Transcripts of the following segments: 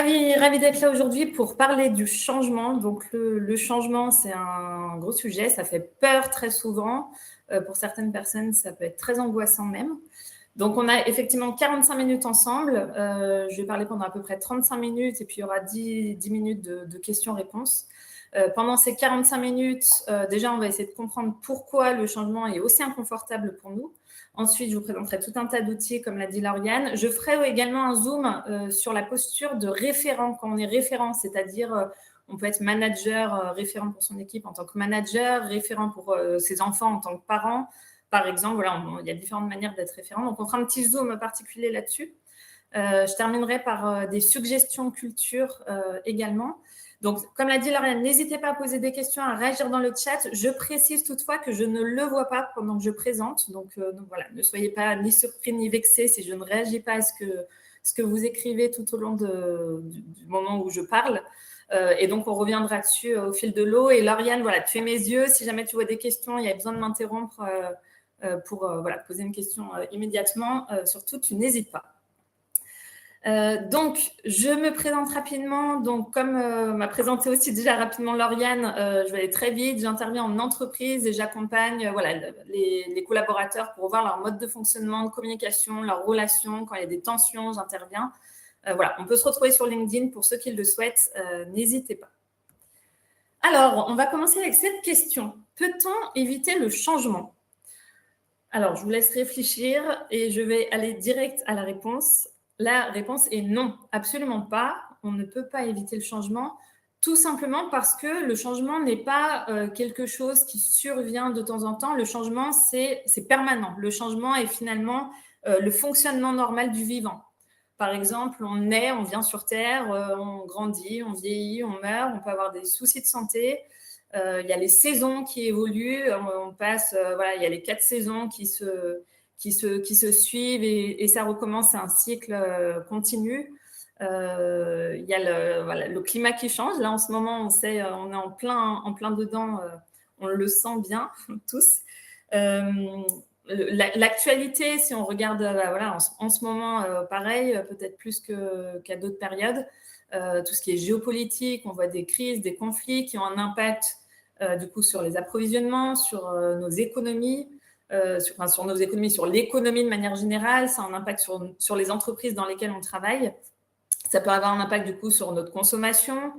Ravi d'être là aujourd'hui pour parler du changement. Donc, le changement, c'est un gros sujet. Ça fait peur très souvent. Pour certaines personnes, ça peut être très angoissant même. Donc, on a effectivement 45 minutes ensemble. Je vais parler pendant à peu près 35 minutes et puis il y aura 10 minutes de questions-réponses. Pendant ces 45 minutes, déjà, on va essayer de comprendre pourquoi le changement est aussi inconfortable pour nous. Ensuite, je vous présenterai tout un tas d'outils, comme l'a dit Lauriane. Je ferai également un zoom sur la posture de référent, quand on est référent, c'est-à-dire on peut être manager, référent pour son équipe en tant que manager, référent pour ses enfants en tant que parent. Par exemple, voilà, il y a différentes manières d'être référent. Donc, on fera un petit zoom particulier là-dessus. Je terminerai par des suggestions culture également. Donc, comme l'a dit Lauriane, n'hésitez pas à poser des questions, à réagir dans le chat. Je précise toutefois que je ne le vois pas pendant que je présente. Donc voilà, ne soyez pas ni surpris ni vexés si je ne réagis pas à ce que vous écrivez tout au long du moment où je parle. Et donc, on reviendra dessus au fil de l'eau. Et Lauriane, voilà, tu es mes yeux. Si jamais tu vois des questions, il y a besoin de m'interrompre pour voilà, poser une question immédiatement. Surtout, tu n'hésites pas. Donc, je me présente rapidement. Donc, comme m'a présenté aussi déjà rapidement Lauriane, je vais aller très vite. J'interviens en entreprise et j'accompagne voilà, les collaborateurs pour voir leur mode de fonctionnement, de communication, leurs relations. Quand il y a des tensions, j'interviens. Voilà, on peut se retrouver sur LinkedIn pour ceux qui le souhaitent. N'hésitez pas. Alors, on va commencer avec cette question. Peut-on éviter le changement? Alors, je vous laisse réfléchir et je vais aller direct à la réponse. La réponse est non, absolument pas. On ne peut pas éviter le changement, tout simplement parce que le changement n'est pas quelque chose qui survient de temps en temps. Le changement, c'est permanent. Le changement est finalement le fonctionnement normal du vivant. Par exemple, on naît, on vient sur Terre, on grandit, on vieillit, on meurt, on peut avoir des soucis de santé. Il y a les saisons qui évoluent, on passe, voilà, il y a les 4 saisons qui se suivent et ça recommence, c'est un cycle continu. Il y a le climat qui change. Là, en ce moment, on sait, on est en plein dedans, on le sent bien tous. L'actualité, si on regarde, voilà, en ce moment, pareil, peut-être plus qu'à d'autres périodes, tout ce qui est géopolitique, on voit des crises, des conflits qui ont un impact du coup sur les approvisionnements, sur nos économies, sur nos économies, sur l'économie de manière générale. Ça a un impact sur les entreprises dans lesquelles on travaille. Ça peut avoir un impact du coup sur notre consommation.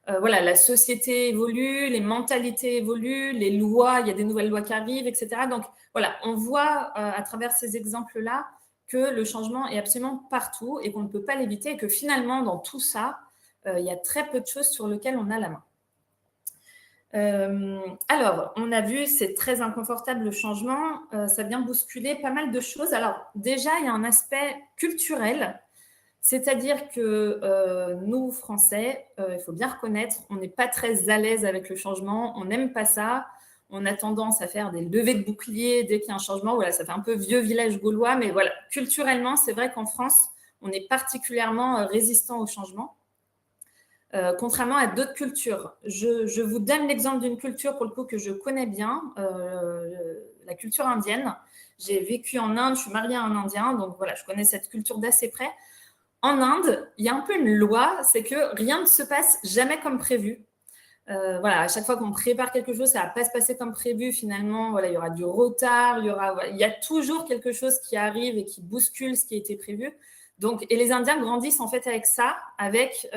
Voilà, la société évolue, les mentalités évoluent, les lois, il y a des nouvelles lois qui arrivent, etc. Donc voilà, on voit à travers ces exemples-là que le changement est absolument partout et qu'on ne peut pas l'éviter et que finalement, dans tout ça, il y a très peu de choses sur lesquelles on a la main. Alors, on a vu, c'est très inconfortable le changement, ça vient bousculer pas mal de choses. Alors déjà, il y a un aspect culturel, c'est-à-dire que nous, Français, il faut bien reconnaître, on n'est pas très à l'aise avec le changement, on n'aime pas ça, on a tendance à faire des levées de boucliers dès qu'il y a un changement. Voilà, ça fait un peu vieux village gaulois, mais voilà, culturellement, c'est vrai qu'en France, on est particulièrement résistant au changement. Contrairement à d'autres cultures. Je vous donne l'exemple d'une culture, pour le coup, que je connais bien, la culture indienne. J'ai vécu en Inde, je suis mariée à un Indien, donc voilà, je connais cette culture d'assez près. En Inde, il y a un peu une loi, c'est que rien ne se passe jamais comme prévu. Voilà, à chaque fois qu'on prépare quelque chose, ça ne va pas se passer comme prévu. Finalement, voilà, il y aura du retard, il y a toujours quelque chose qui arrive et qui bouscule ce qui a été prévu. Donc, et les Indiens grandissent en fait avec ça, avec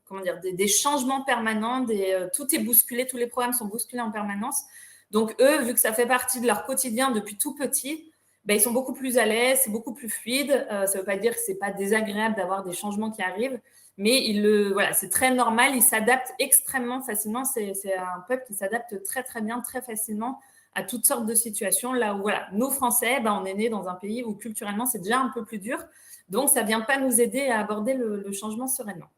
comment dire, des changements permanents, tout est bousculé, tous les programmes sont bousculés en permanence. Donc, eux, vu que ça fait partie de leur quotidien depuis tout petit, ben, ils sont beaucoup plus à l'aise, c'est beaucoup plus fluide. Ça ne veut pas dire que ce n'est pas désagréable d'avoir des changements qui arrivent, mais voilà, c'est très normal, ils s'adaptent extrêmement facilement. C'est un peuple qui s'adapte très, très bien, très facilement à toutes sortes de situations. Là où, voilà, nous, Français, ben, on est nés dans un pays où culturellement, c'est déjà un peu plus dur. Donc, ça ne vient pas nous aider à aborder le changement sereinement.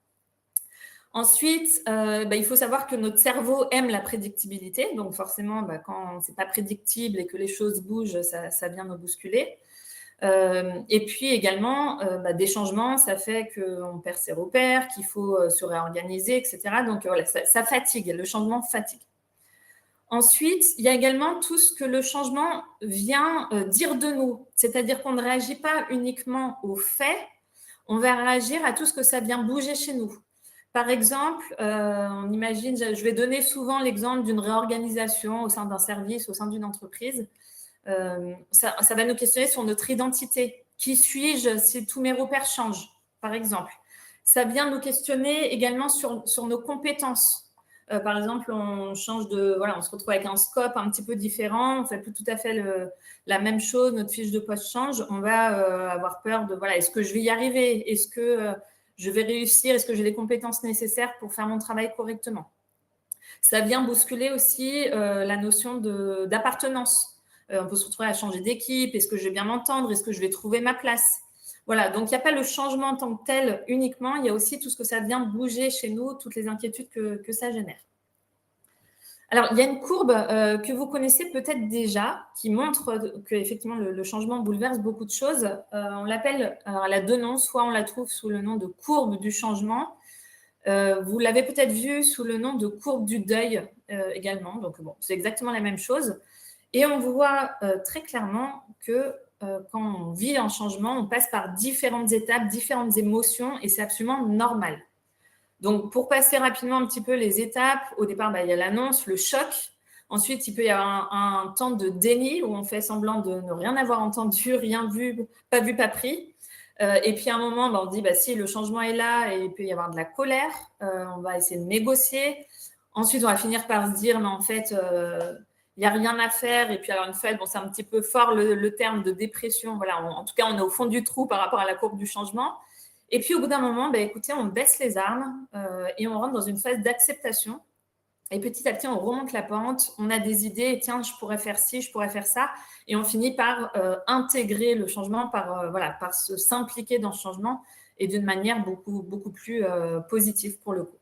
Ensuite, il faut savoir que notre cerveau aime la prédictibilité. Donc, forcément, quand ce n'est pas prédictible et que les choses bougent, ça vient nous bousculer. Et puis également, des changements, ça fait qu'on perd ses repères, qu'il faut se réorganiser, etc. Donc, voilà, ça fatigue. Le changement fatigue. Ensuite, il y a également tout ce que le changement vient dire de nous. C'est-à-dire qu'on ne réagit pas uniquement aux faits, on va réagir à tout ce que ça vient bouger chez nous. Par exemple, on imagine, je vais donner souvent l'exemple d'une réorganisation au sein d'un service, au sein d'une entreprise. Ça va nous questionner sur notre identité. Qui suis-je si tous mes repères changent, par exemple? Ça vient nous questionner également sur nos compétences. Par exemple, on change on se retrouve avec un scope un petit peu différent, on ne fait plus tout à fait la même chose, notre fiche de poste change, on va avoir peur de, est-ce que je vais y arriver? Est-ce que je vais réussir? Est-ce que j'ai les compétences nécessaires pour faire mon travail correctement? Ça vient bousculer aussi la notion d'appartenance. On peut se retrouver à changer d'équipe. Est-ce que je vais bien m'entendre? Est-ce que je vais trouver ma place? Voilà, donc il n'y a pas le changement en tant que tel uniquement, il y a aussi tout ce que ça vient bouger chez nous, toutes les inquiétudes que ça génère. Alors, il y a une courbe que vous connaissez peut-être déjà, qui montre qu'effectivement le changement bouleverse beaucoup de choses. On l'appelle, alors elle a deux noms, soit on la trouve sous le nom de courbe du changement. Vous l'avez peut-être vu sous le nom de courbe du deuil également. Donc, bon, c'est exactement la même chose. Et on voit très clairement que quand on vit un changement, on passe par différentes étapes, différentes émotions, et c'est absolument normal. Donc, pour passer rapidement un petit peu les étapes, au départ, il y a l'annonce, le choc. Ensuite, il peut y avoir un temps de déni où on fait semblant de ne rien avoir entendu, rien vu, pas pris. Et puis, à un moment, on dit, si, le changement est là, et il peut y avoir de la colère. On va essayer de négocier. Ensuite, on va finir par se dire, mais en fait, il n'y a rien à faire. Et puis, alors, une fois, c'est un petit peu fort le terme de dépression. Voilà, en tout cas, on est au fond du trou par rapport à la courbe du changement. Et puis, au bout d'un moment, écoutez, on baisse les armes et on rentre dans une phase d'acceptation. Et petit à petit, on remonte la pente, on a des idées, et tiens, je pourrais faire ci, je pourrais faire ça. Et on finit par intégrer le changement, par se s'impliquer dans ce changement et d'une manière beaucoup, beaucoup plus positive pour le coup.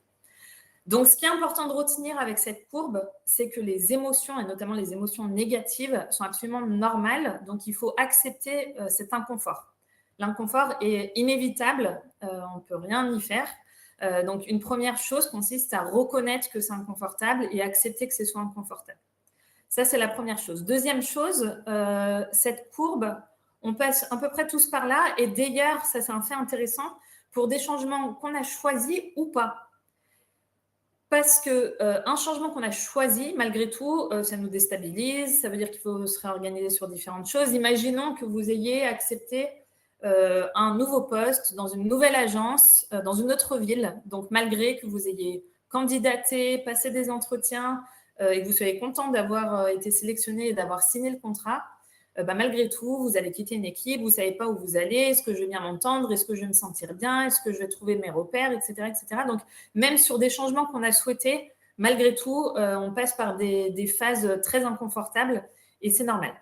Donc, ce qui est important de retenir avec cette courbe, c'est que les émotions, et notamment les émotions négatives, sont absolument normales. Donc, il faut accepter cet inconfort. L'inconfort est inévitable, on ne peut rien y faire. Donc, une première chose consiste à reconnaître que c'est inconfortable et accepter que ce soit inconfortable. Ça, c'est la première chose. Deuxième chose, cette courbe, on passe à peu près tous par là. Et d'ailleurs, ça, c'est un fait intéressant, pour des changements qu'on a choisis ou pas. Parce qu'un changement qu'on a choisi, malgré tout, ça nous déstabilise. Ça veut dire qu'il faut se réorganiser sur différentes choses. Imaginons que vous ayez accepté un nouveau poste dans une nouvelle agence, dans une autre ville. Donc, malgré que vous ayez candidaté, passé des entretiens et que vous soyez content d'avoir été sélectionné et d'avoir signé le contrat, malgré tout, vous allez quitter une équipe, vous ne savez pas où vous allez, est-ce que je vais bien m'entendre, est-ce que je vais me sentir bien, est-ce que je vais trouver mes repères, etc. etc. Donc, même sur des changements qu'on a souhaités, malgré tout, on passe par des phases très inconfortables et c'est normal.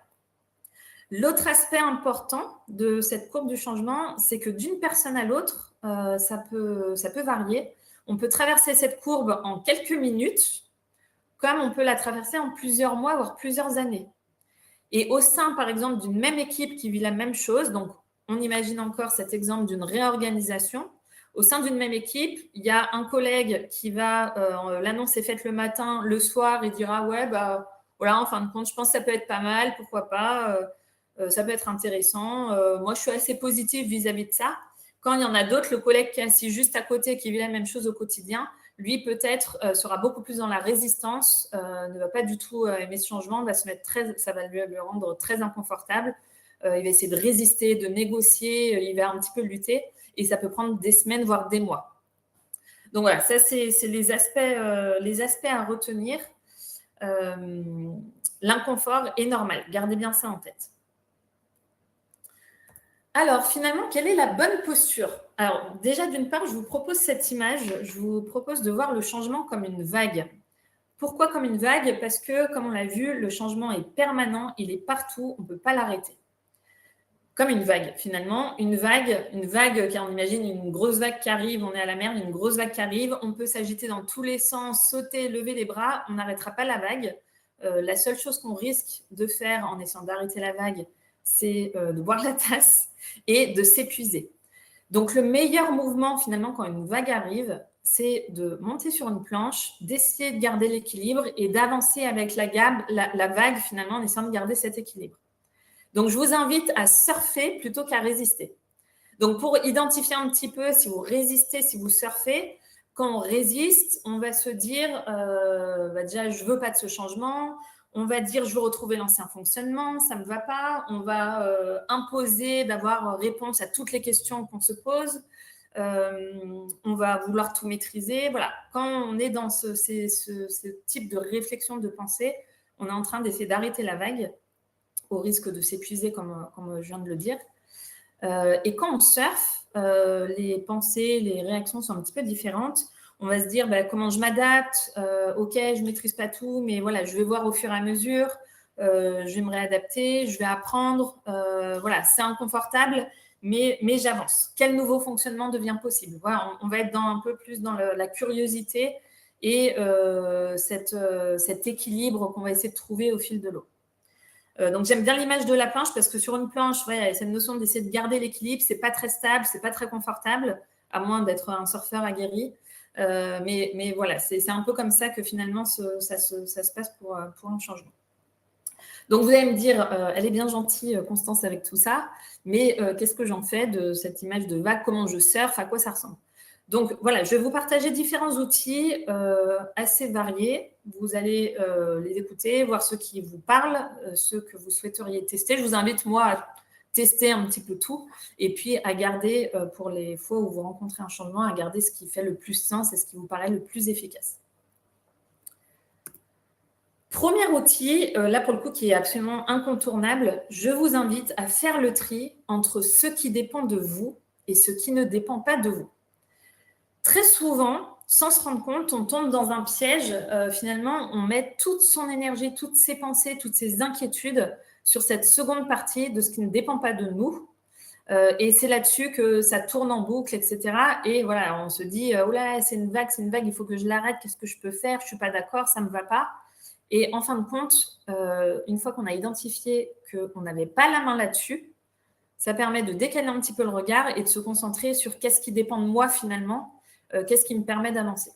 L'autre aspect important de cette courbe du changement, c'est que d'une personne à l'autre, ça peut varier. On peut traverser cette courbe en quelques minutes, comme on peut la traverser en plusieurs mois, voire plusieurs années. Et au sein, par exemple, d'une même équipe qui vit la même chose, donc on imagine encore cet exemple d'une réorganisation, au sein d'une même équipe, il y a un collègue qui va, l'annonce est faite le matin, le soir, il dira « ouais, voilà, en fin de compte, je pense que ça peut être pas mal, pourquoi pas, ça peut être intéressant. Moi, je suis assez positive vis-à-vis de ça. » Quand il y en a d'autres, le collègue qui est assis juste à côté, qui vit la même chose au quotidien, lui, peut-être, sera beaucoup plus dans la résistance, ne va pas du tout aimer ce changement, ça va lui rendre très inconfortable. Il va essayer de résister, de négocier, il va un petit peu lutter et ça peut prendre des semaines, voire des mois. Donc voilà, ça, c'est les aspects à retenir. L'inconfort est normal, gardez bien ça en tête. Alors, finalement, quelle est la bonne posture? Alors, déjà, d'une part, je vous propose cette image. Je vous propose de voir le changement comme une vague. Pourquoi comme une vague? Parce que, comme on l'a vu, le changement est permanent, il est partout, on ne peut pas l'arrêter. Comme une vague, finalement. Une vague, car on imagine une grosse vague qui arrive, on est à la mer, une grosse vague qui arrive, on peut s'agiter dans tous les sens, sauter, lever les bras, on n'arrêtera pas la vague. La seule chose qu'on risque de faire en essayant d'arrêter la vague, c'est de boire la tasse et de s'épuiser. Donc, le meilleur mouvement, finalement, quand une vague arrive, c'est de monter sur une planche, d'essayer de garder l'équilibre et d'avancer avec la vague, finalement, en essayant de garder cet équilibre. Donc, je vous invite à surfer plutôt qu'à résister. Donc, pour identifier un petit peu si vous résistez, si vous surfez, quand on résiste, on va se dire, déjà, je ne veux pas de ce changement. On va dire, je veux retrouver l'ancien fonctionnement, ça ne me va pas. On va imposer d'avoir réponse à toutes les questions qu'on se pose. On va vouloir tout maîtriser. Voilà. Quand on est dans ce type de réflexion, de pensée, on est en train d'essayer d'arrêter la vague au risque de s'épuiser, comme je viens de le dire. Et quand on surfe, les pensées, les réactions sont un petit peu différentes. On va se dire comment je m'adapte. Ok, je ne maîtrise pas tout, mais voilà, je vais voir au fur et à mesure. Je vais me réadapter, je vais apprendre. Voilà, c'est inconfortable, mais j'avance. Quel nouveau fonctionnement devient possible? Voilà, on va être un peu plus dans la curiosité et cet équilibre qu'on va essayer de trouver au fil de l'eau. Donc, j'aime bien l'image de la planche parce que sur une planche, il y a cette notion d'essayer de garder l'équilibre. C'est pas très stable, c'est pas très confortable, à moins d'être un surfeur aguerri. Mais voilà, c'est un peu comme ça que finalement ça se passe pour un changement. Donc, vous allez me dire, elle est bien gentille, Constance, avec tout ça, mais qu'est-ce que j'en fais de cette image de vague? Comment je surfe? À quoi ça ressemble? Donc, voilà, je vais vous partager différents outils assez variés. Vous allez les écouter, voir ceux qui vous parlent, ceux que vous souhaiteriez tester. Je vous invite, moi, à tester un petit peu tout et puis à garder, pour les fois où vous rencontrez un changement, à garder ce qui fait le plus sens et ce qui vous paraît le plus efficace. Premier outil, là pour le coup qui est absolument incontournable, je vous invite à faire le tri entre ce qui dépend de vous et ce qui ne dépend pas de vous. Très souvent, sans se rendre compte, on tombe dans un piège. Finalement, on met toute son énergie, toutes ses pensées, toutes ses inquiétudes sur cette seconde partie de ce qui ne dépend pas de nous. Et c'est là-dessus que ça tourne en boucle, etc. Et voilà, on se dit, oh là, c'est une vague, il faut que je l'arrête, qu'est-ce que je peux faire? Je ne suis pas d'accord, ça ne me va pas. Et en fin de compte, une fois qu'on a identifié qu'on n'avait pas la main là-dessus, ça permet de décaler un petit peu le regard et de se concentrer sur qu'est-ce qui dépend de moi finalement, qu'est-ce qui me permet d'avancer.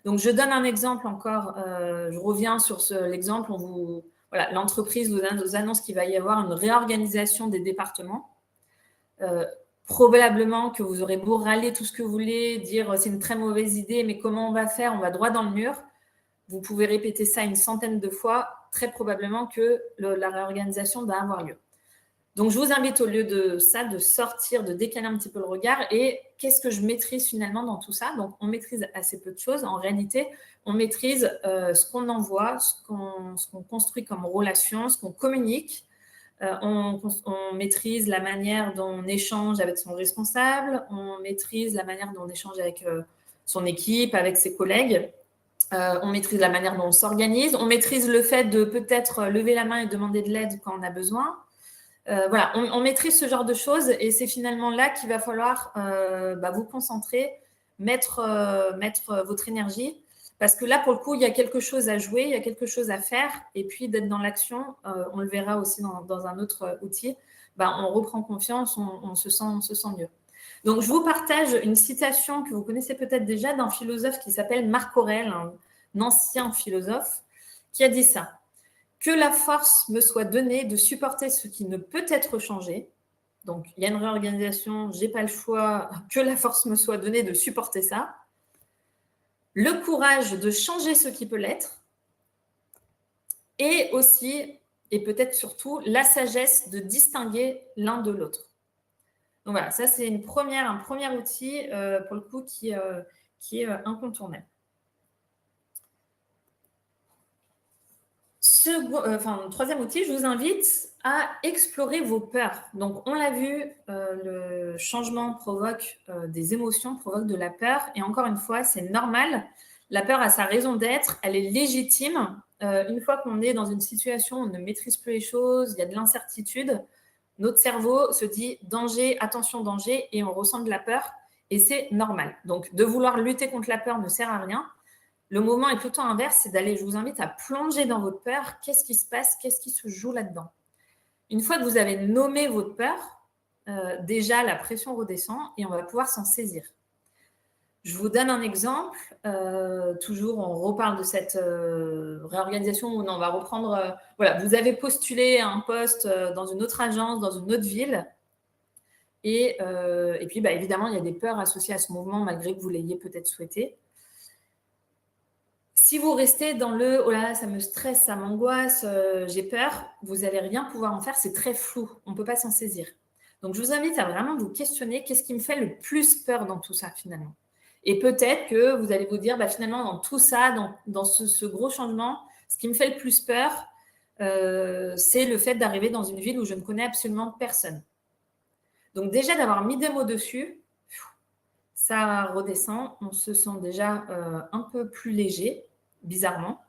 Donc, je donne un exemple encore. Je reviens sur l'exemple. Voilà, l'entreprise vous annonce qu'il va y avoir une réorganisation des départements. Probablement que vous aurez beau râler tout ce que vous voulez, dire c'est une très mauvaise idée, mais comment on va faire? On va droit dans le mur. Vous pouvez répéter ça une centaine de fois, très probablement que la réorganisation va avoir lieu. Donc, je vous invite au lieu de ça, de sortir, de décaler un petit peu le regard. Et qu'est-ce que je maîtrise finalement dans tout ça? Donc, on maîtrise assez peu de choses. En réalité, on maîtrise ce qu'on envoie, ce qu'on construit comme relation, ce qu'on communique. On maîtrise la manière dont on échange avec son responsable. On maîtrise la manière dont on échange avec son équipe, avec ses collègues. On maîtrise la manière dont on s'organise. On maîtrise le fait de peut-être lever la main et demander de l'aide quand on a besoin. Voilà, on maîtrise ce genre de choses et c'est finalement là qu'il va falloir vous concentrer, mettre votre énergie parce que là, pour le coup, il y a quelque chose à jouer, il y a quelque chose à faire et puis d'être dans l'action, on le verra aussi dans un autre outil, on reprend confiance, on se sent mieux. Donc, je vous partage une citation que vous connaissez peut-être déjà d'un philosophe qui s'appelle Marc Aurèle, un ancien philosophe, qui a dit ça. Que la force me soit donnée de supporter ce qui ne peut être changé. Donc, il y a une réorganisation, je n'ai pas le choix. Que la force me soit donnée de supporter ça. Le courage de changer ce qui peut l'être. Et aussi, et peut-être surtout, la sagesse de distinguer l'un de l'autre. Donc voilà, ça c'est un premier outil pour le coup qui est incontournable. Troisième outil, je vous invite à explorer vos peurs. Donc, on l'a vu, le changement provoque des émotions, provoque de la peur. Et encore une fois, c'est normal. La peur a sa raison d'être, elle est légitime. Une fois qu'on est dans une situation où on ne maîtrise plus les choses, il y a de l'incertitude, notre cerveau se dit danger, attention, danger, et on ressent de la peur. Et c'est normal. Donc, de vouloir lutter contre la peur ne sert à rien. Le mouvement est plutôt inverse, c'est d'aller, je vous invite à plonger dans votre peur. Qu'est-ce qui se passe? Qu'est-ce qui se joue là-dedans? Une fois que vous avez nommé votre peur, déjà la pression redescend et on va pouvoir s'en saisir. Je vous donne un exemple. Toujours, on reparle de cette réorganisation où on va reprendre. Voilà, vous avez postulé à un poste dans une autre agence, dans une autre ville. Et puis, évidemment, il y a des peurs associées à ce mouvement, malgré que vous l'ayez peut-être souhaité. Si vous restez dans le « oh là là, ça me stresse, ça m'angoisse, j'ai peur », vous n'allez rien pouvoir en faire, c'est très flou, on ne peut pas s'en saisir. Donc, je vous invite à vraiment vous questionner qu'est-ce qui me fait le plus peur dans tout ça, finalement. Et peut-être que vous allez vous dire, finalement, dans tout ça, dans ce gros changement, ce qui me fait le plus peur, c'est le fait d'arriver dans une ville où je ne connais absolument personne. Donc, déjà, d'avoir mis des mots dessus, ça redescend, on se sent déjà un peu plus léger, bizarrement.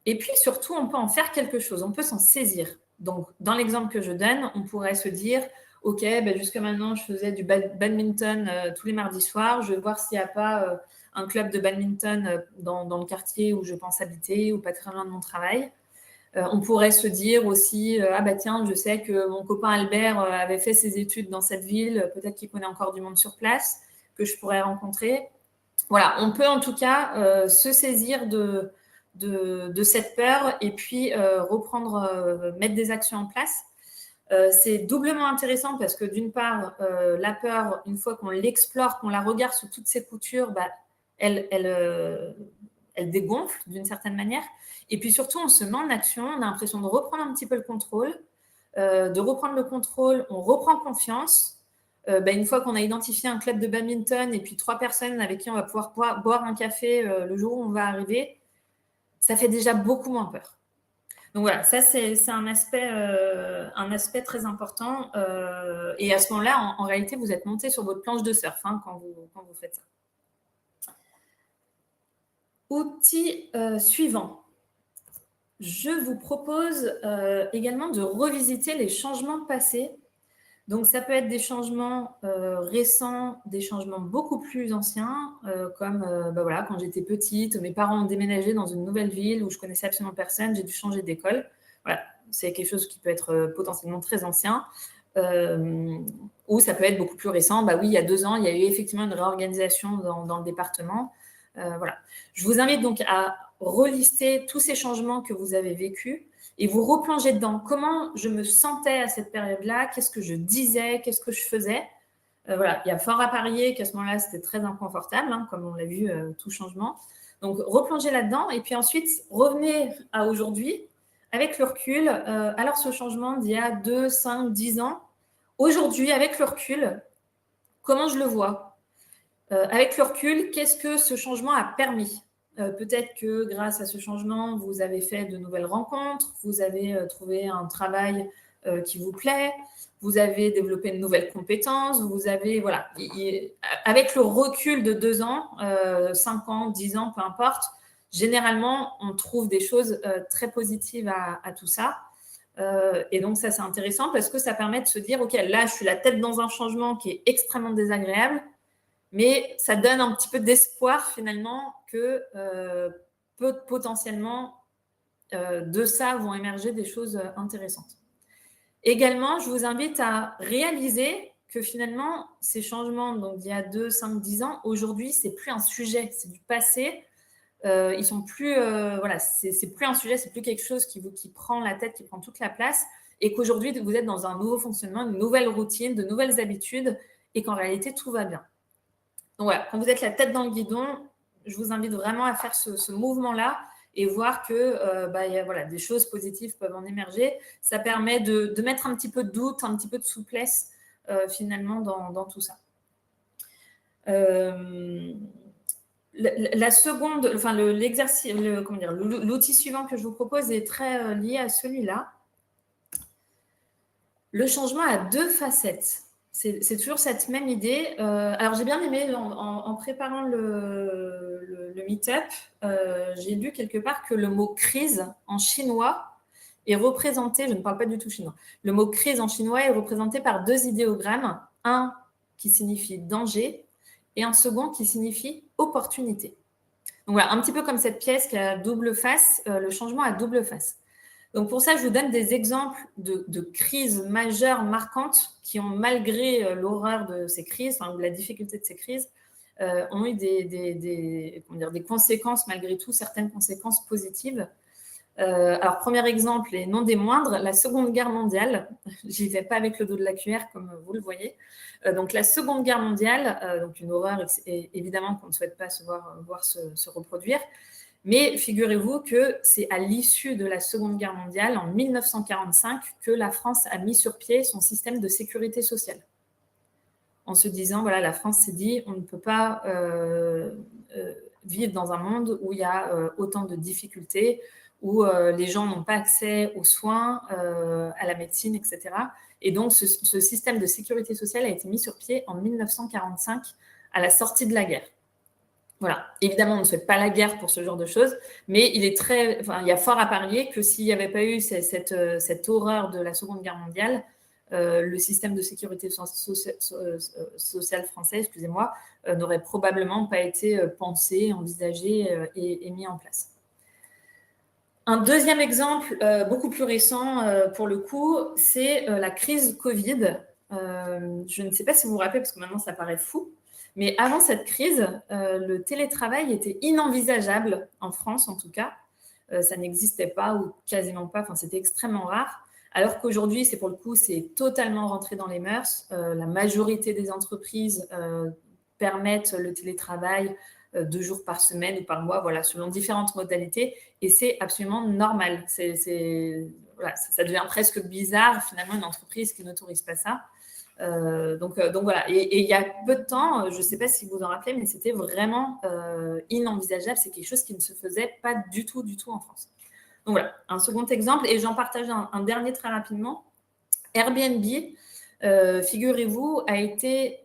Et puis surtout, on peut en faire quelque chose, on peut s'en saisir. Donc, dans l'exemple que je donne, on pourrait se dire, ok, jusque maintenant, je faisais du badminton tous les mardis soirs, je vais voir s'il n'y a pas un club de badminton dans le quartier où je pense habiter ou pas très loin de mon travail. On pourrait se dire aussi, tiens, je sais que mon copain Albert avait fait ses études dans cette ville, peut-être qu'il connaît encore du monde sur place, que je pourrais rencontrer. Voilà, on peut en tout cas se saisir de cette peur et puis reprendre, mettre des actions en place. C'est doublement intéressant parce que d'une part, la peur, une fois qu'on l'explore, qu'on la regarde sous toutes ses coutures, elle dégonfle d'une certaine manière. Et puis surtout, on se met en action, on a l'impression de reprendre un petit peu le contrôle. De reprendre le contrôle, on reprend confiance. Une fois qu'on a identifié un club de badminton et puis 3 personnes avec qui on va pouvoir boire un café le jour où on va arriver, ça fait déjà beaucoup moins peur. Donc voilà, ça c'est un aspect très important. Et à ce moment-là, en réalité, vous êtes monté sur votre planche de surf quand vous faites ça. Outil suivant. Je vous propose également de revisiter les changements passés. Donc, ça peut être des changements récents, des changements beaucoup plus anciens, comme quand j'étais petite, mes parents ont déménagé dans une nouvelle ville où je connaissais absolument personne, j'ai dû changer d'école. Voilà, c'est quelque chose qui peut être potentiellement très ancien. Ou ça peut être beaucoup plus récent. Oui, il y a 2 ans, il y a eu effectivement une réorganisation dans le département. Voilà. Je vous invite donc à relister tous ces changements que vous avez vécus et vous replongez dedans. Comment je me sentais à cette période-là? Qu'est-ce que je disais? Qu'est-ce que je faisais? Voilà, il y a fort à parier qu'à ce moment-là, c'était très inconfortable, comme on l'a vu, tout changement. Donc, replongez là-dedans et puis ensuite, revenez à aujourd'hui avec le recul. Alors, ce changement d'il y a 2, 5, 10 ans, aujourd'hui, avec le recul, comment je le vois? Avec le recul, qu'est-ce que ce changement a permis? Peut-être que grâce à ce changement, vous avez fait de nouvelles rencontres, vous avez trouvé un travail qui vous plaît, vous avez développé de nouvelles compétences, vous avez, voilà, avec le recul de 2 ans, 5 ans, 10 ans, peu importe, généralement, on trouve des choses très positives à tout ça. Et donc, ça, c'est intéressant parce que ça permet de se dire, OK, là, je suis la tête dans un changement qui est extrêmement désagréable, mais ça donne un petit peu d'espoir finalement que potentiellement de ça vont émerger des choses intéressantes. Également, je vous invite à réaliser que finalement, ces changements d'il y a 2, 5, 10 ans, aujourd'hui, ce n'est plus un sujet, c'est du passé. Ils sont plus, c'est plus un sujet, c'est plus quelque chose qui prend la tête, qui prend toute la place, et qu'aujourd'hui, vous êtes dans un nouveau fonctionnement, une nouvelle routine, de nouvelles habitudes, et qu'en réalité, tout va bien. Donc voilà, quand vous êtes la tête dans le guidon, je vous invite vraiment à faire ce mouvement-là et voir que des choses positives peuvent en émerger. Ça permet de mettre un petit peu de doute, un petit peu de souplesse finalement dans tout ça. La seconde, enfin l'exercice, l'outil suivant que je vous propose est très lié à celui-là. Le changement a 2 facettes. C'est toujours cette même idée. Alors, j'ai bien aimé, en préparant le meet-up, j'ai lu quelque part que le mot « crise » en chinois est représenté, je ne parle pas du tout chinois, le mot « crise » en chinois est représenté par 2 idéogrammes, un qui signifie « danger » et un second qui signifie « opportunité ». Donc voilà, un petit peu comme cette pièce qui a double face, le changement a double face. Donc, pour ça, je vous donne des exemples de crises majeures, marquantes, qui ont, malgré l'horreur de ces crises, enfin, la difficulté de ces crises, ont eu des conséquences, malgré tout, certaines conséquences positives. Alors, premier exemple, et non des moindres, la Seconde Guerre mondiale. J'y vais pas avec le dos de la cuillère, comme vous le voyez. Donc, la Seconde Guerre mondiale, donc une horreur, et évidemment qu'on ne souhaite pas voir se reproduire. Mais figurez-vous que c'est à l'issue de la Seconde Guerre mondiale, en 1945, que la France a mis sur pied son système de sécurité sociale. En se disant, voilà, la France s'est dit, on ne peut pas vivre dans un monde où il y a autant de difficultés, où les gens n'ont pas accès aux soins, à la médecine, etc. Et donc, ce système de sécurité sociale a été mis sur pied en 1945, à la sortie de la guerre. Voilà. Évidemment, on ne souhaite pas la guerre pour ce genre de choses, mais il y a fort à parier que s'il n'y avait pas eu cette horreur de la Seconde Guerre mondiale, le système de sécurité sociale français, excusez-moi, n'aurait probablement pas été pensé, envisagé et mis en place. Un deuxième exemple, beaucoup plus récent pour le coup, c'est la crise Covid. Je ne sais pas si vous vous rappelez, parce que maintenant ça paraît fou, mais avant cette crise, le télétravail était inenvisageable, en France en tout cas. Ça n'existait pas ou quasiment pas, enfin c'était extrêmement rare. Alors qu'aujourd'hui, pour le coup, c'est totalement rentré dans les mœurs. La majorité des entreprises permettent le télétravail 2 jours par semaine ou par mois, voilà, selon différentes modalités, et c'est absolument normal. Voilà, ça devient presque bizarre, finalement, une entreprise qui n'autorise pas ça. Donc voilà, et il y a peu de temps, je ne sais pas si vous vous en rappelez, mais c'était vraiment inenvisageable. C'est quelque chose qui ne se faisait pas du tout en France. Donc voilà, un second exemple, et j'en partage un dernier très rapidement. Airbnb, figurez-vous, a été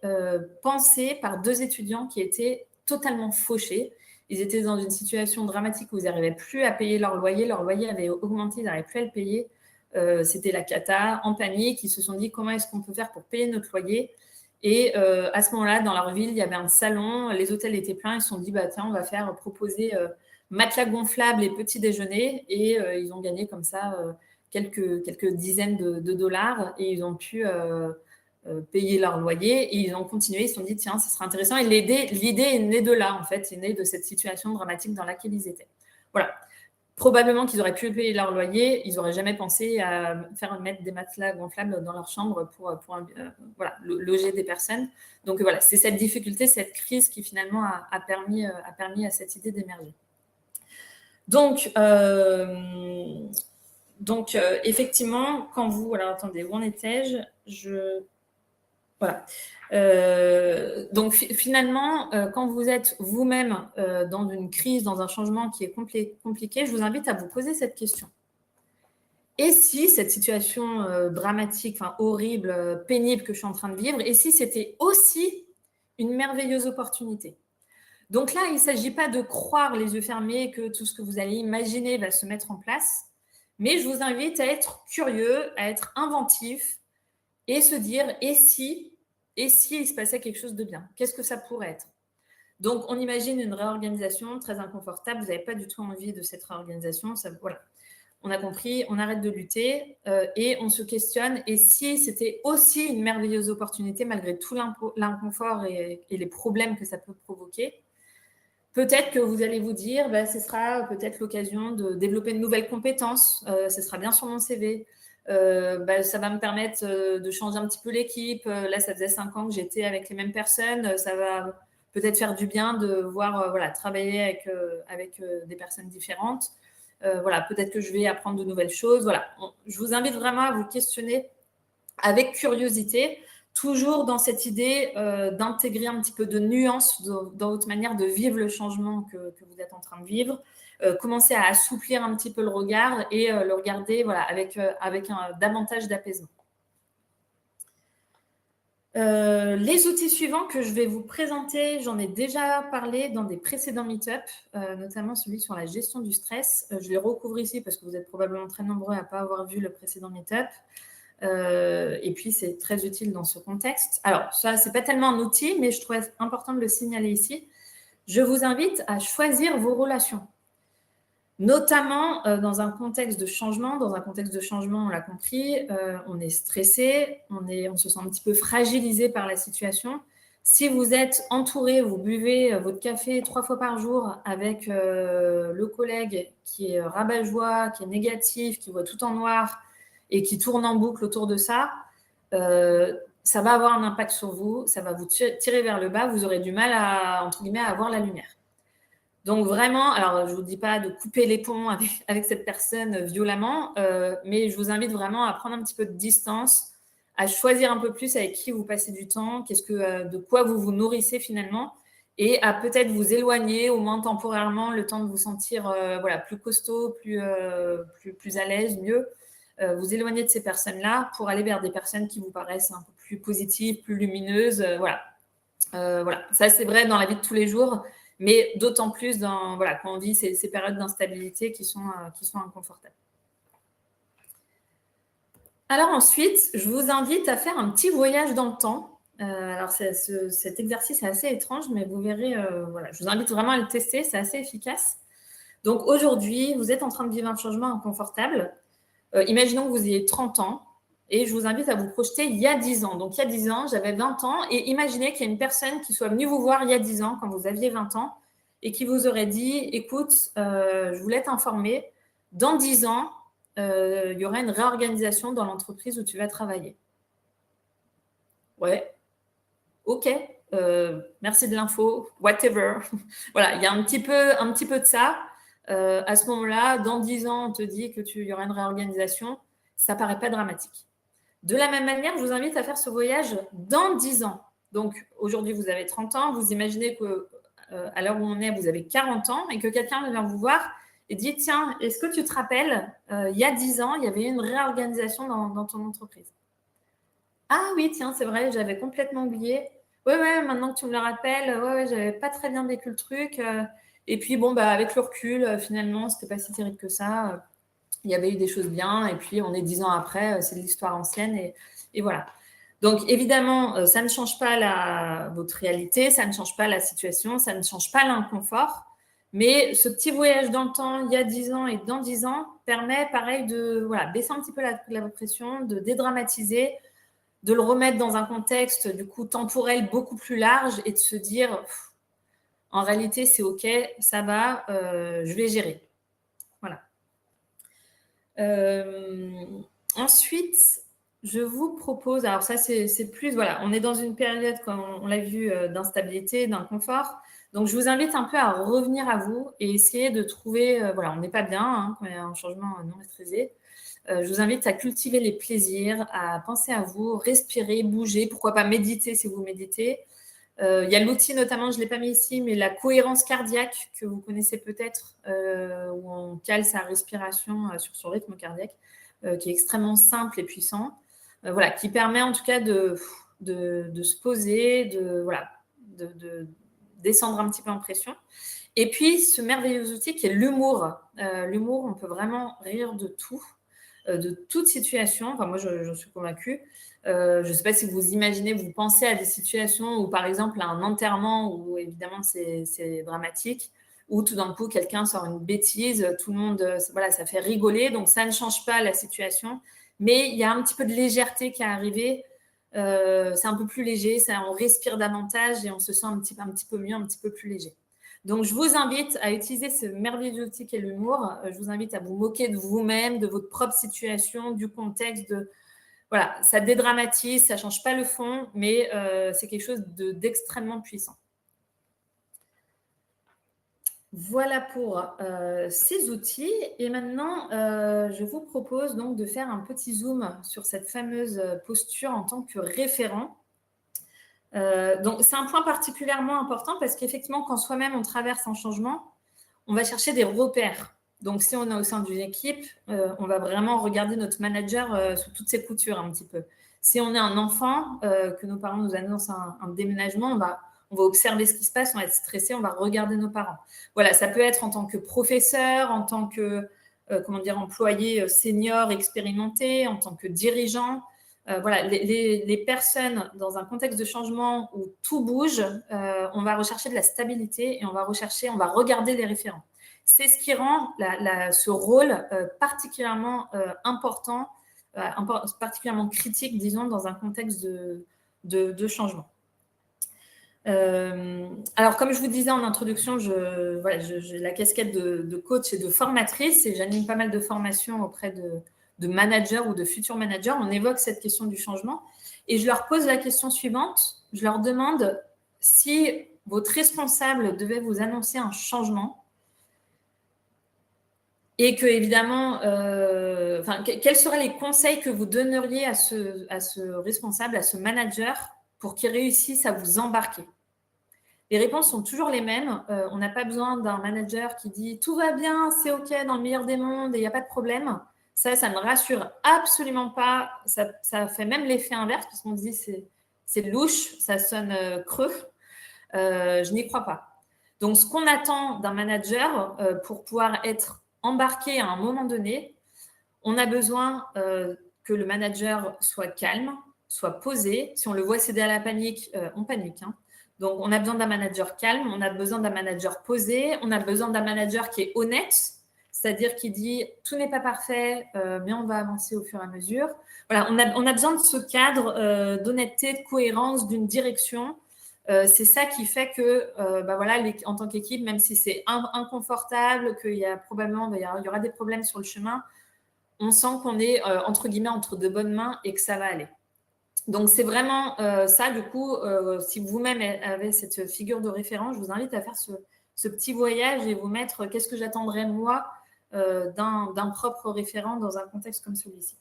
pensé par 2 étudiants qui étaient totalement fauchés. Ils étaient dans une situation dramatique où ils n'arrivaient plus à payer leur loyer avait augmenté, ils n'arrivaient plus à le payer. C'était la cata, en panique, ils se sont dit comment est-ce qu'on peut faire pour payer notre loyer. Et à ce moment-là, dans leur ville, il y avait un salon, les hôtels étaient pleins, ils se sont dit tiens, on va proposer matelas gonflables et petit déjeuner, et ils ont gagné comme ça quelques dizaines de dollars, et ils ont pu payer leur loyer, et ils ont continué, ils se sont dit tiens, ça serait intéressant, et l'idée est née de là, en fait, c'est née de cette situation dramatique dans laquelle ils étaient. Voilà. Probablement qu'ils auraient pu payer leur loyer, ils n'auraient jamais pensé à mettre des matelas gonflables dans leur chambre pour voilà, loger des personnes. Donc voilà, c'est cette difficulté, cette crise qui finalement a permis à cette idée d'émerger. Donc effectivement, quand vous... Alors attendez, où en étais-je ? Voilà. Donc finalement, quand vous êtes vous-même dans une crise, dans un changement qui est compliqué, je vous invite à vous poser cette question. Et si cette situation dramatique, horrible, pénible que je suis en train de vivre, et si c'était aussi une merveilleuse opportunité? Donc là, il ne s'agit pas de croire les yeux fermés que tout ce que vous allez imaginer va se mettre en place, mais je vous invite à être curieux, à être inventif et se dire « et si il se passait quelque chose de bien? Qu'est-ce que ça pourrait être ?» Donc, on imagine une réorganisation très inconfortable. Vous n'avez pas du tout envie de cette réorganisation. Voilà. On a compris, on arrête de lutter et on se questionne. Et si c'était aussi une merveilleuse opportunité, malgré tout l'inconfort et les problèmes que ça peut provoquer, peut-être que vous allez vous dire, ce sera peut-être l'occasion de développer de nouvelles compétences. Ce sera bien sur mon CV. Ça va me permettre de changer un petit peu l'équipe. Là, ça faisait 5 ans que j'étais avec les mêmes personnes. Ça va peut-être faire du bien de voir travailler avec des personnes différentes. Peut-être que je vais apprendre de nouvelles choses. Voilà. Je vous invite vraiment à vous questionner avec curiosité, toujours dans cette idée d'intégrer un petit peu de nuance dans votre manière de vivre le changement que vous êtes en train de vivre. Commencer à assouplir un petit peu le regard et le regarder avec davantage d'apaisement. Les outils suivants que je vais vous présenter, j'en ai déjà parlé dans des précédents meet-up, notamment celui sur la gestion du stress. Je les recouvre ici parce que vous êtes probablement très nombreux à ne pas avoir vu le précédent meet-up. Et puis, c'est très utile dans ce contexte. Alors, ça, ce n'est pas tellement un outil, mais je trouve important de le signaler ici. Je vous invite à choisir vos relations. Notamment dans un contexte de changement. Dans un contexte de changement, on l'a compris, on est stressé, on se sent un petit peu fragilisé par la situation. Si vous êtes entouré, vous buvez votre café 3 fois par jour avec le collègue qui est rabat-joie, qui est négatif, qui voit tout en noir et qui tourne en boucle autour de ça, ça va avoir un impact sur vous, ça va vous tirer vers le bas, vous aurez du mal à, entre guillemets, à avoir la lumière. Donc vraiment, alors je ne vous dis pas de couper les ponts avec cette personne violemment, mais je vous invite vraiment à prendre un petit peu de distance, à choisir un peu plus avec qui vous passez du temps, de quoi vous vous nourrissez finalement, et à peut-être vous éloigner, au moins temporairement, le temps de vous sentir plus costaud, plus à l'aise, mieux. Vous éloigner de ces personnes-là pour aller vers des personnes qui vous paraissent un peu plus positives, plus lumineuses. Voilà. Ça, c'est vrai dans la vie de tous les jours, mais d'autant plus quand on vit ces périodes d'instabilité qui sont inconfortables. Alors ensuite, je vous invite à faire un petit voyage dans le temps. Alors cet exercice est assez étrange, mais vous verrez, je vous invite vraiment à le tester, c'est assez efficace. Donc aujourd'hui, vous êtes en train de vivre un changement inconfortable. Imaginons que vous ayez 30 ans et je vous invite à vous projeter il y a 10 ans. Donc il y a 10 ans, j'avais 20 ans et imaginez qu'il y a une personne qui soit venue vous voir il y a 10 ans quand vous aviez 20 ans et qui vous aurait dit, écoute, je voulais t'informer, dans 10 ans, il y aura une réorganisation dans l'entreprise où tu vas travailler. Ouais, ok, merci de l'info, whatever. Voilà, il y a un petit peu de ça. À ce moment-là, dans 10 ans, on te dit qu'il y aura une réorganisation, ça ne paraît pas dramatique. De la même manière, je vous invite à faire ce voyage dans 10 ans. Donc, aujourd'hui, vous avez 30 ans, vous imaginez qu'à l'heure où on est, vous avez 40 ans et que quelqu'un vient vous voir et dit, tiens, est-ce que tu te rappelles, il y a 10 ans, il y avait une réorganisation dans ton entreprise. Ah oui, tiens, c'est vrai, j'avais complètement oublié. Ouais, maintenant que tu me le rappelles, ouais, j'avais pas très bien vécu le truc. Et puis, bon, avec le recul, finalement, c'était pas si terrible que ça. Il y avait eu des choses bien. Et puis, on est 10 ans après, c'est de l'histoire ancienne. Et voilà. Donc, évidemment, ça ne change pas votre réalité, ça ne change pas la situation, ça ne change pas l'inconfort. Mais ce petit voyage dans le temps, il y a 10 ans et dans 10 ans, permet, pareil, de baisser un petit peu la pression, de dédramatiser, de le remettre dans un contexte du coup temporel beaucoup plus large et de se dire en réalité c'est ok, ça va, je vais gérer. Voilà. Ensuite, je vous propose, alors ça c'est plus, on est dans une période, comme on l'a vu, d'instabilité, d'inconfort. Donc je vous invite un peu à revenir à vous et essayer de trouver, on n'est pas bien quand il y a un changement non maîtrisé. Je vous invite à cultiver les plaisirs, à penser à vous, respirer, bouger, pourquoi pas méditer si vous méditez. Il y a l'outil notamment, je ne l'ai pas mis ici, mais la cohérence cardiaque que vous connaissez peut-être, où on cale sa respiration sur son rythme cardiaque, qui est extrêmement simple et puissant, qui permet en tout cas de se poser, de descendre un petit peu en pression. Et puis, ce merveilleux outil qui est l'humour. L'humour, on peut vraiment rire de tout. De toute situation. Enfin, moi, j'en suis convaincue. Je ne sais pas si vous imaginez, vous pensez à des situations où, par exemple, à un enterrement où, évidemment, c'est dramatique, où tout d'un coup, quelqu'un sort une bêtise, tout le monde, ça fait rigoler. Donc, ça ne change pas la situation. Mais il y a un petit peu de légèreté qui est arrivée. C'est un peu plus léger. On respire davantage et on se sent un petit peu mieux, un petit peu plus léger. Donc, je vous invite à utiliser ce merveilleux outil qu'est l'humour. Je vous invite à vous moquer de vous-même, de votre propre situation, du contexte. Ça dédramatise, ça ne change pas le fond, mais c'est quelque chose d'extrêmement puissant. Voilà pour ces outils. Et maintenant, je vous propose donc de faire un petit zoom sur cette fameuse posture en tant que référent. Donc, c'est un point particulièrement important parce qu'effectivement, quand soi-même on traverse un changement, on va chercher des repères. Donc, si on est au sein d'une équipe, on va vraiment regarder notre manager sous toutes ses coutures un petit peu. Si on est un enfant, que nos parents nous annoncent un déménagement, on va observer ce qui se passe, on va être stressé, on va regarder nos parents. Voilà, ça peut être en tant que professeur, en tant que employé senior expérimenté, en tant que dirigeant. Les personnes dans un contexte de changement où tout bouge, on va rechercher de la stabilité et on va regarder les référents. C'est ce qui rend ce rôle particulièrement important, particulièrement critique, disons, dans un contexte de changement. Alors, comme je vous disais en introduction, j'ai la casquette de coach et de formatrice et j'anime pas mal de formations auprès de managers ou de futurs managers. On évoque cette question du changement et je leur pose la question suivante. Je leur demande si votre responsable devait vous annoncer un changement et que, évidemment, quels seraient les conseils que vous donneriez à ce responsable, à ce manager, pour qu'il réussisse à vous embarquer? Les réponses sont toujours les mêmes. On n'a pas besoin d'un manager qui dit « tout va bien, c'est OK dans le meilleur des mondes et il n'y a pas de problème ». Ça ne rassure absolument pas. Ça fait même l'effet inverse parce qu'on se dit « c'est louche, ça sonne creux ». Je n'y crois pas. Donc, ce qu'on attend d'un manager pour pouvoir être embarqué à un moment donné, on a besoin que le manager soit calme, soit posé. Si on le voit céder à la panique, on panique. Donc, on a besoin d'un manager calme, on a besoin d'un manager posé, on a besoin d'un manager qui est honnête, c'est-à-dire qui dit « tout n'est pas parfait, mais on va avancer au fur et à mesure ». Voilà, on a besoin de ce cadre d'honnêteté, de cohérence, d'une direction. C'est ça qui fait que, en tant qu'équipe, même si c'est inconfortable, qu'il y a probablement, il y aura des problèmes sur le chemin, on sent qu'on est, entre guillemets, entre de bonnes mains et que ça va aller. Donc, c'est vraiment ça. Du coup, si vous-même avez cette figure de référence, je vous invite à faire ce petit voyage et vous mettre qu'est-ce que j'attendrais, moi, d'un propre référent dans un contexte comme celui-ci.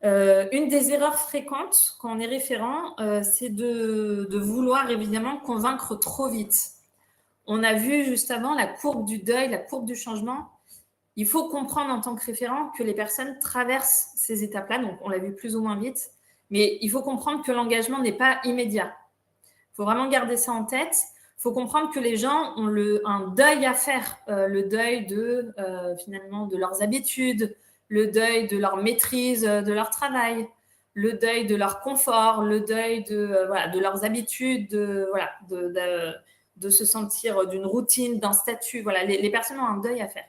Une des erreurs fréquentes quand on est référent, c'est de vouloir évidemment convaincre trop vite. On a vu juste avant la courbe du deuil, la courbe du changement. Il faut comprendre en tant que référent que les personnes traversent ces étapes-là, donc on l'a vu plus ou moins vite, mais il faut comprendre que l'engagement n'est pas immédiat. Il faut vraiment garder ça en tête. Il faut comprendre que les gens ont un deuil à faire, le deuil finalement de leurs habitudes, le deuil de leur maîtrise de leur travail, le deuil de leur confort, le deuil de leurs habitudes, de se sentir d'une routine, d'un statut. Voilà, les personnes ont un deuil à faire.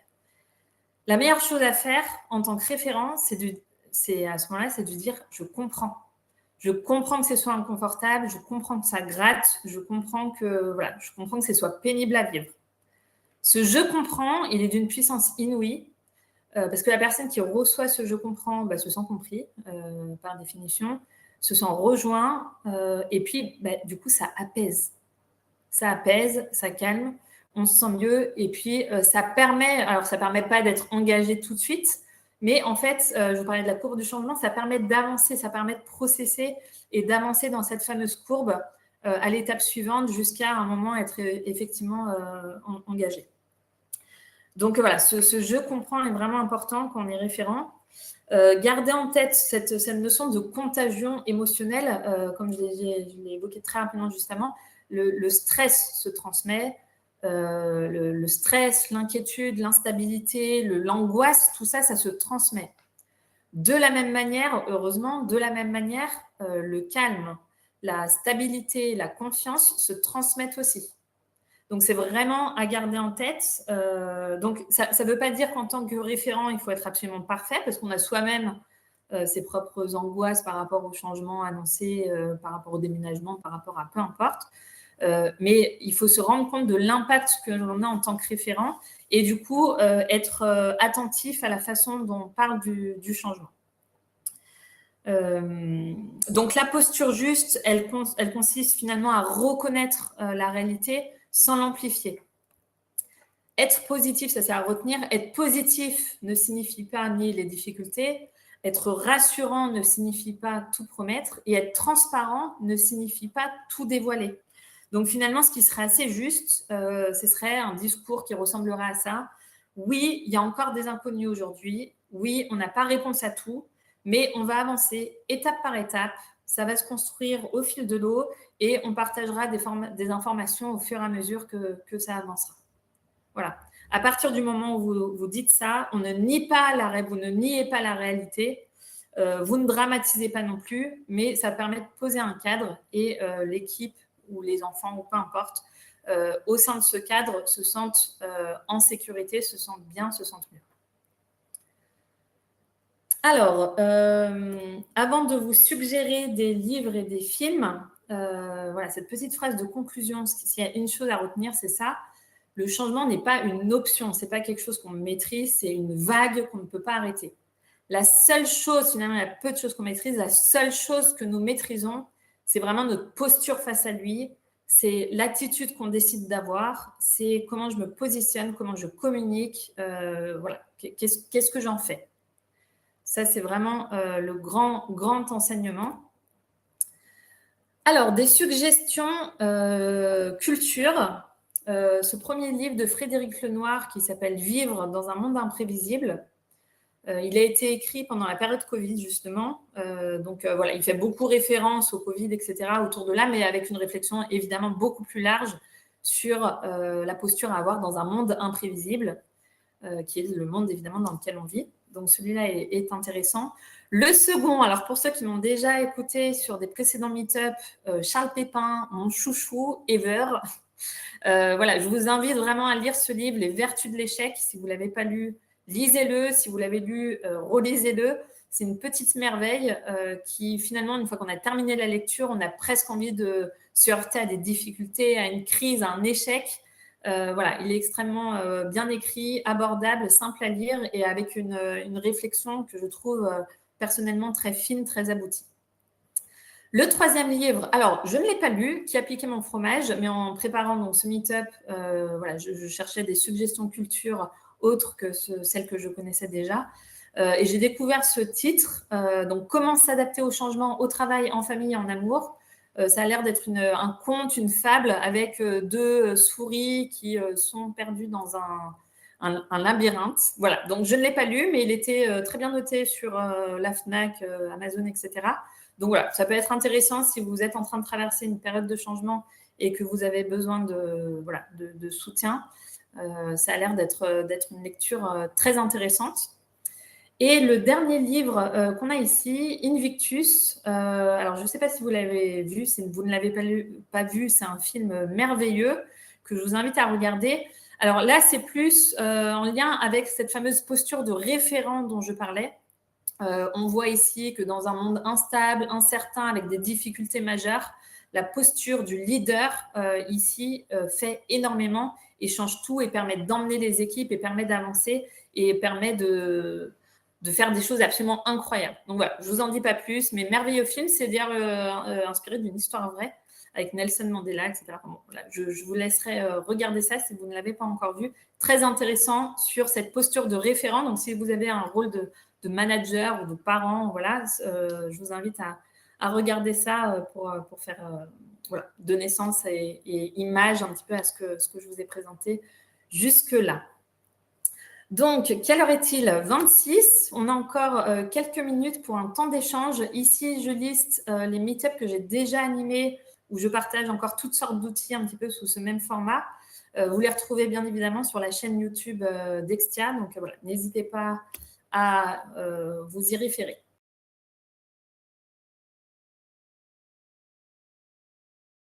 La meilleure chose à faire en tant que référent, c'est à ce moment-là, c'est de dire « je comprends ». Je comprends que ce soit inconfortable, je comprends que ça gratte, je comprends que ce soit pénible à vivre. Ce « je comprends », il est d'une puissance inouïe parce que la personne qui reçoit ce « je comprends » se sent compris par définition, se sent rejoint et puis du coup, ça apaise. Ça apaise, ça calme, on se sent mieux et puis ça permet pas d'être engagé tout de suite, mais en fait, je vous parlais de la courbe du changement, ça permet d'avancer, ça permet de processer et d'avancer dans cette fameuse courbe à l'étape suivante jusqu'à un moment être effectivement engagé. Donc voilà, ce « je comprends » est vraiment important quand on est référent. Gardez en tête cette notion de contagion émotionnelle, comme je l'ai évoqué très rapidement justement. Le stress se transmet, le stress, l'inquiétude, l'instabilité, l'angoisse, tout ça, ça se transmet. De la même manière, heureusement, le calme, la stabilité, la confiance se transmettent aussi. Donc, c'est vraiment à garder en tête. Donc, ça ne veut pas dire qu'en tant que référent, il faut être absolument parfait parce qu'on a soi-même ses propres angoisses par rapport au changement annoncé, par rapport au déménagement, par rapport à peu importe. Mais il faut se rendre compte de l'impact que l'on a en tant que référent et du coup, être attentif à la façon dont on parle du changement. Donc, la posture juste, elle consiste finalement à reconnaître la réalité sans l'amplifier. Être positif, ça c'est à retenir. Être positif ne signifie pas nier les difficultés. Être rassurant ne signifie pas tout promettre. Et être transparent ne signifie pas tout dévoiler. Donc finalement, ce qui serait assez juste, ce serait un discours qui ressemblerait à ça. Oui, il y a encore des inconnus aujourd'hui. Oui, on n'a pas réponse à tout, mais on va avancer étape par étape. Ça va se construire au fil de l'eau et on partagera des informations au fur et à mesure que ça avancera. Voilà. À partir du moment où vous dites ça, vous ne niez pas la réalité, vous ne dramatisez pas non plus, mais ça permet de poser un cadre et l'équipe ou les enfants ou peu importe, au sein de ce cadre, se sentent en sécurité, se sentent bien, se sentent mieux. Alors, avant de vous suggérer des livres et des films, voilà, cette petite phrase de conclusion, s'il y a une chose à retenir, c'est ça. Le changement n'est pas une option, c'est pas quelque chose qu'on maîtrise, c'est une vague qu'on ne peut pas arrêter. La seule chose, finalement, il y a peu de choses qu'on maîtrise, la seule chose que nous maîtrisons, c'est vraiment notre posture face à lui, c'est l'attitude qu'on décide d'avoir, c'est comment je me positionne, comment je communique, voilà, qu'est-ce que j'en fais. Ça, c'est vraiment le grand enseignement. Alors, des suggestions culture. Ce premier livre de Frédéric Lenoir qui s'appelle « Vivre dans un monde imprévisible », il a été écrit pendant la période Covid, justement. Donc, voilà, il fait beaucoup référence au Covid, etc., autour de là, mais avec une réflexion évidemment beaucoup plus large sur la posture à avoir dans un monde imprévisible, qui est le monde, évidemment, dans lequel on vit. Donc, celui-là est intéressant. Le second, alors pour ceux qui m'ont déjà écouté sur des précédents meet-up, Charles Pépin, mon chouchou, ever. Voilà, je vous invite vraiment à lire ce livre, Les Vertus de l'échec. Si vous ne l'avez pas lu, lisez-le. Si vous l'avez lu, relisez-le. C'est une petite merveille qui, finalement, une fois qu'on a terminé la lecture, on a presque envie de se heurter à des difficultés, à une crise, à un échec. Voilà, il est extrêmement bien écrit, abordable, simple à lire et avec une réflexion que je trouve personnellement très fine, très aboutie. Le troisième livre, alors je ne l'ai pas lu, Qui a piqué mon fromage, mais en préparant donc ce meet-up, voilà, je cherchais des suggestions culture autres que celles que je connaissais déjà. Et j'ai découvert ce titre, donc Comment s'adapter au changement au travail, en famille et en amour. Ça a l'air d'être un conte, une fable avec deux souris qui sont perdues dans un labyrinthe. Voilà, donc je ne l'ai pas lu, mais il était très bien noté sur la FNAC, Amazon, etc. Donc voilà, ça peut être intéressant si vous êtes en train de traverser une période de changement et que vous avez besoin de soutien. Ça a l'air d'être une lecture très intéressante. Et le dernier livre qu'on a ici, Invictus. Alors, je ne sais pas si vous l'avez vu, si vous ne l'avez pas vu, c'est un film merveilleux que je vous invite à regarder. Alors là, c'est plus en lien avec cette fameuse posture de référent dont je parlais. On voit ici que dans un monde instable, incertain, avec des difficultés majeures, la posture du leader ici fait énormément et change tout et permet d'emmener les équipes et permet d'avancer et permet de faire des choses absolument incroyables. Donc voilà, je ne vous en dis pas plus, mais merveilleux film, c'est dire inspiré d'une histoire vraie avec Nelson Mandela, etc. Bon, voilà, je vous laisserai regarder ça si vous ne l'avez pas encore vu. Très intéressant sur cette posture de référent. Donc si vous avez un rôle de manager ou de parent, voilà, je vous invite à regarder ça pour faire voilà, donner sens et image un petit peu à ce que je vous ai présenté jusque-là. Donc, quelle heure est-il? 26. On a encore quelques minutes pour un temps d'échange. Ici, je liste les meet-ups que j'ai déjà animés où je partage encore toutes sortes d'outils un petit peu sous ce même format. Vous les retrouvez bien évidemment sur la chaîne YouTube d'Extia. Donc, voilà, n'hésitez pas à vous y référer.